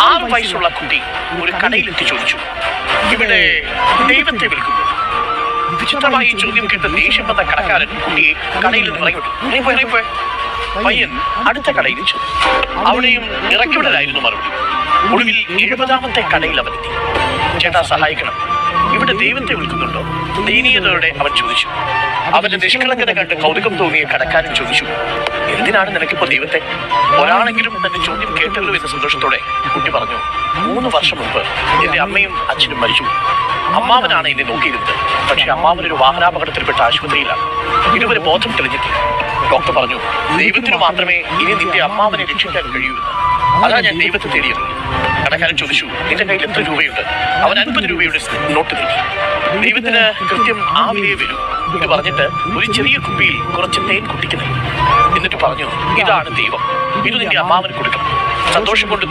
6 വയസ്സുള്ള കുട്ടി ഒരു കടയിലെത്തി ചോദിച്ചു, ഇവിടെ ദൈവത്തെ വിളിക്കുന്നു. വിചിത്രമായി ചോദ്യം കേട്ട് ദേഷ്യം വന്ന കടക്കാരൻ കുട്ടിയെ കടയിൽ നിന്ന് ഇറങ്ങിവിട്ടു. പയ്യൻ അടുത്ത കടയിൽ ചെന്നു. അവിടെയും ഇറക്കിവിടലായിരുന്നു മറുപടി. ഒടുവിൽ 70ാമത്തെ കടയിൽ അവനെത്തി. ചേട്ടാ, സഹായിക്കണം, ഇവിടെ ദൈവത്തെ വിളിക്കുന്നുണ്ടോ? ദയനീയതയോടെ അവൻ ചോദിച്ചു. അവന്റെ നിഷ്കളങ്കത കണ്ട് കൗതുകം തോന്നിയ കടക്കാരൻ ചോദിച്ചു, എന്തിനാണ് നിനക്കിപ്പോ ദൈവത്തെ? ഒരാളെങ്കിലും തന്റെ ചോദ്യം കേട്ടല്ലോ എന്ന സന്തോഷത്തോടെ കുട്ടി പറഞ്ഞു, 3 വർഷം മുമ്പ് എന്റെ അമ്മയും അച്ഛനും മരിച്ചു. അമ്മാവനാണ് എന്നെ നോക്കിയിരുന്നത്. പക്ഷെ അമ്മാവനൊരു വാഹനാപകടത്തിൽപ്പെട്ട ആശുപത്രിയിലാണ്. ഇതുവരെ ബോധം തെളിഞ്ഞിട്ടില്ല. ഡോക്ടർ പറഞ്ഞു, ദൈവത്തിന് മാത്രമേ ഇനി നിന്റെ അമ്മാവനെ രക്ഷിക്കാൻ കഴിയൂന്ന്. അതാ ഞാൻ ദൈവത്തെ തേടിയത്. കടക്കാരൻ ചോദിച്ചു, നിന്റെ കയ്യിൽ എത്ര രൂപയുണ്ട്? അവൻ 50 രൂപയുടെ നോട്ട് നൽകി. ദൈവത്തിന് കൃത്യം ആ വിലയെ വരൂ. ഇത് പറഞ്ഞിട്ട് ഒരു ചെറിയ കുപ്പിയിൽ കുറച്ച് തേൻ കുട്ടിക്ക് നൽകി. എന്നിട്ട് പറഞ്ഞു, ഇതാണ് ദൈവം, ഇത് നിന്റെ അമ്മാവന് കൊടുക്കണം. സന്തോഷം കൊണ്ട്